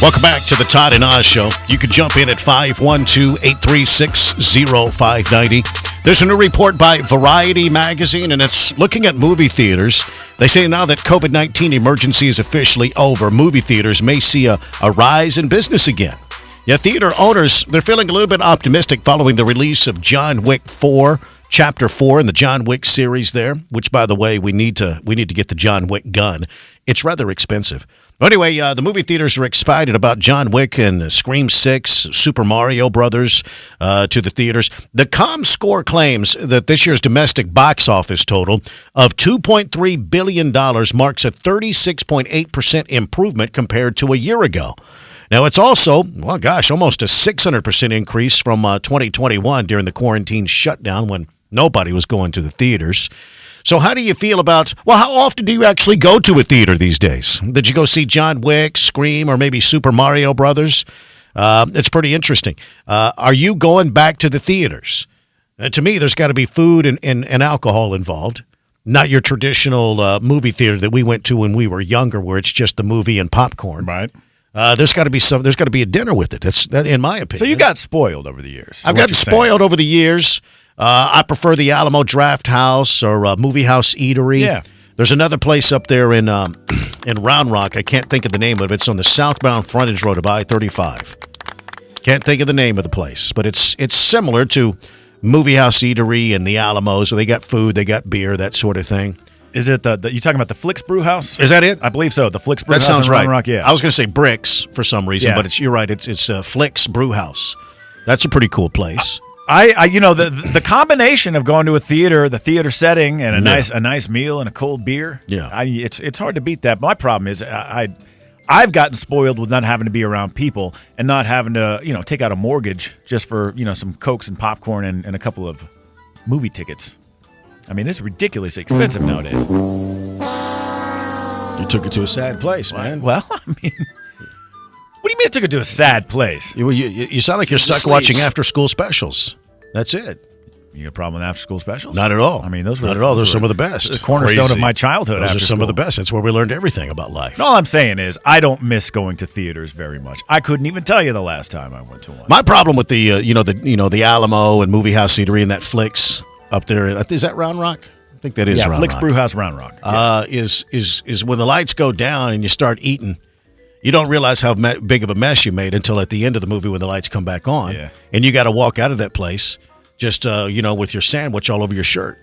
Welcome back to the Todd and Oz Show. You can jump in at 512-836-0590. There's a new report by Variety magazine, and it's looking at movie theaters. They say now that COVID-19 emergency is officially over, movie theaters may see a rise in business again. Yeah, theater owners, they're feeling a little bit optimistic following the release of John Wick 4, Chapter 4 in the John Wick series there, which, by the way, we need to get the John Wick gun. It's rather expensive. Anyway, the movie theaters are excited about John Wick and Scream 6, Super Mario Brothers to the theaters. The Comscore claims that this year's domestic box office total of $2.3 billion marks a 36.8% improvement compared to a year ago. Now, it's also, almost a 600% increase from 2021 during the quarantine shutdown when nobody was going to the theaters. So how do you feel about, how often do you actually go to a theater these days? Did you go see John Wick, Scream, or maybe Super Mario Brothers? It's pretty interesting. Are you going back to the theaters? To me, there's got to be food and alcohol involved. Not your traditional movie theater that we went to when we were younger where it's just the movie and popcorn. Right. There's got to be a dinner with it. That's in my opinion. So you got spoiled over the years. I've gotten spoiled over the years. I prefer the Alamo Draft House or Movie House Eatery. Yeah. There's another place up there in Round Rock. I can't think of the name of it. It's on the southbound frontage road of I-35. Can't think of the name of the place, but it's similar to Movie House Eatery and the Alamo. So they got food, they got beer, that sort of thing. Is it you talking about the Flicks Brew House? Is that it? I believe so. The Flicks Brew House. That sounds in right. Round Rock, yeah. I was going to say Bricks for some reason, but you're right. It's Flicks Brew House. That's a pretty cool place. The combination of going to a theater, the theater setting, and a nice meal and a cold beer. Yeah, it's hard to beat that. My problem is I've gotten spoiled with not having to be around people and not having to take out a mortgage just for some Cokes and popcorn and a couple of movie tickets. I mean, it's ridiculously expensive nowadays. You took it to a sad place, man. Well, I mean, what do you mean it took it to a sad place? You sound like you're stuck watching after-school specials. That's it. You got a problem with after-school specials? Not at all. I mean, those were some of the best. The cornerstone of my childhood. Those are some of the best. That's where we learned everything about life. All I'm saying is I don't miss going to theaters very much. I couldn't even tell you the last time I went to one. My problem with the Alamo and Movie House Eatery and that Flicks up there, is that Round Rock? I think that is Round Rock. Flicks Brew House, Round Rock. Is when the lights go down and you start eating, you don't realize how big of a mess you made until at the end of the movie when the lights come back on. Yeah. And you got to walk out of that place just, with your sandwich all over your shirt.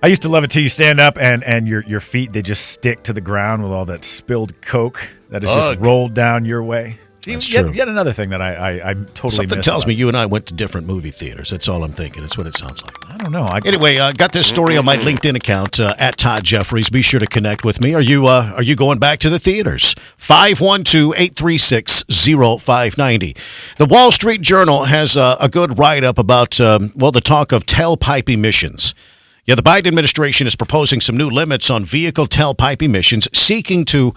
I used to love it till you stand up and your feet, they just stick to the ground with all that spilled Coke that is just rolled down your way. That's true. Yet another thing that I totally Something missed tells about. me you and I went to different movie theaters. That's all I'm thinking. That's what it sounds like. I don't know. Anyway, got this story on my LinkedIn account at Todd Jeffries. Be sure to connect with me. Are you going back to the theaters? 512-836-0590. The Wall Street Journal has a good write-up about the talk of tailpipe emissions. Yeah, the Biden administration is proposing some new limits on vehicle tailpipe emissions, seeking to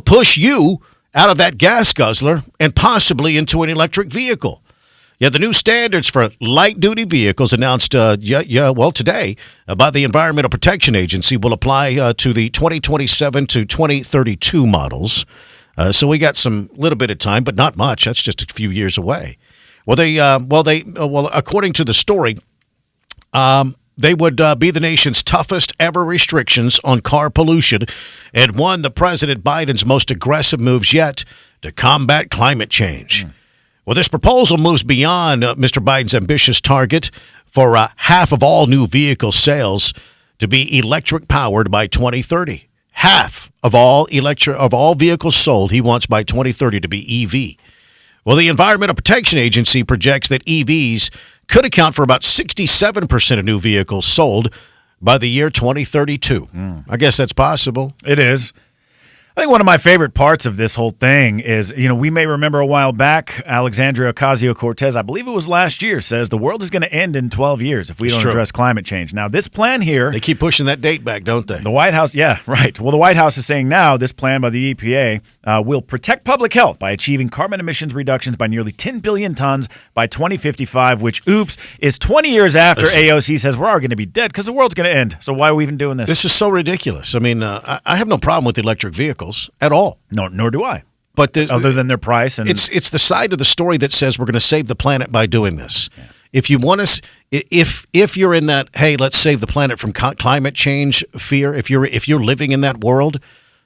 push you out of that gas guzzler and possibly into an electric vehicle. Yeah, the new standards for light-duty vehicles announced today by the Environmental Protection Agency will apply to the 2027 to 2032 models. So we got some little bit of time, but not much. That's just a few years away. According to the story, they would be the nation's toughest ever restrictions on car pollution and one of President Biden's most aggressive moves yet to combat climate change. Well, this proposal moves beyond Mr. Biden's ambitious target for half of all new vehicle sales to be electric powered by 2030. Half of all vehicles sold he wants by 2030 to be EV. Well, the Environmental Protection Agency projects that EVs could account for about 67% of new vehicles sold by the year 2032. I guess that's possible. It is. I think one of my favorite parts of this whole thing is, we may remember a while back, Alexandria Ocasio-Cortez, I believe it was last year, says the world is going to end in 12 years if we don't address climate change. Now, this plan here... They keep pushing that date back, don't they? The White House, yeah, right. Well, the White House is saying now this plan by the EPA will protect public health by achieving carbon emissions reductions by nearly 10 billion tons by 2055, which, is 20 years after AOC says we're all going to be dead because the world's going to end. So why are we even doing this? This is so ridiculous. I mean, I have no problem with electric vehicles at all. No, nor do I. But other than their price, and it's the side of the story that says we're going to save the planet by doing this. Yeah. If you want us, if you're in that, hey, let's save the planet from climate change fear. If you're living in that world,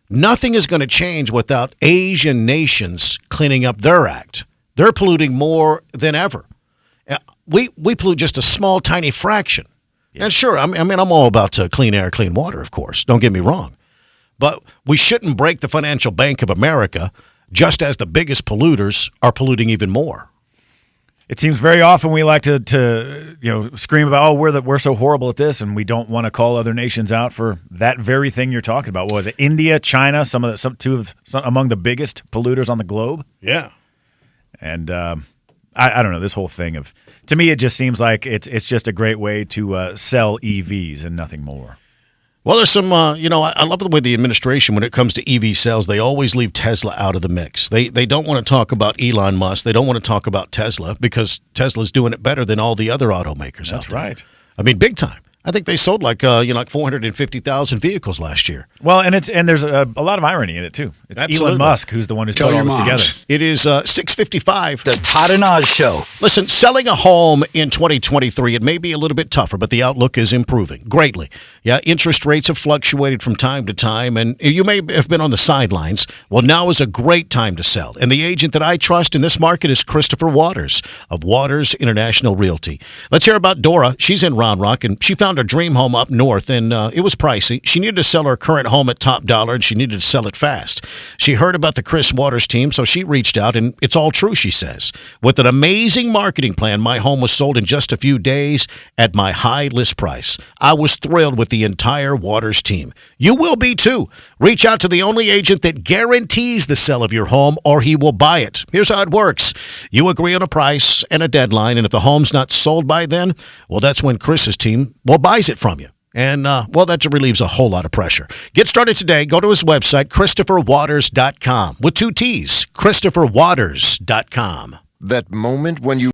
nothing is going to change without Asian nations cleaning up their act. They're polluting more than ever. We pollute just a small, tiny fraction. Yeah. And sure, I'm all about clean air, clean water, of course. Don't get me wrong. But we shouldn't break the financial bank of America just as the biggest polluters are polluting even more. It seems very often we like to scream about, we're so horrible at this, and we don't want to call other nations out for that very thing you're talking about. What was it? India, China, among the biggest polluters on the globe? Yeah. And I don't know, this whole thing to me, it just seems like it's just a great way to sell EVs and nothing more. Well, there's some, I love the way the administration, when it comes to EV sales, they always leave Tesla out of the mix. They don't want to talk about Elon Musk. They don't want to talk about Tesla because Tesla's doing it better than all the other automakers out there. That's right. I mean, big time. I think they sold like 450,000 vehicles last year. Well, and there's a lot of irony in it too. It's Absolutely. Elon Musk who's the one who's put all this together. It is 6:55. The Todd and Oz Show. Listen, selling a home in 2023, it may be a little bit tougher, but the outlook is improving greatly. Yeah, interest rates have fluctuated from time to time, and you may have been on the sidelines. Well, now is a great time to sell. And the agent that I trust in this market is Christopher Waters of Waters International Realty. Let's hear about Dora. She's in Round Rock, and she found her dream home up north, and it was pricey. She needed to sell her current home at top dollar, and she needed to sell it fast. She heard about the Chris Waters team, so she reached out, and it's all true, she says. With an amazing marketing plan, my home was sold in just a few days at my high list price. I was thrilled with the entire Waters team. You will be too. Reach out to the only agent that guarantees the sale of your home, or he will buy it. Here's how it works. You agree on a price and a deadline, and if the home's not sold by then, well, that's when Chris's team buys it from you. And, that relieves a whole lot of pressure. Get started today. Go to his website, ChristopherWaters.com, with 2 T's, ChristopherWaters.com. That moment when you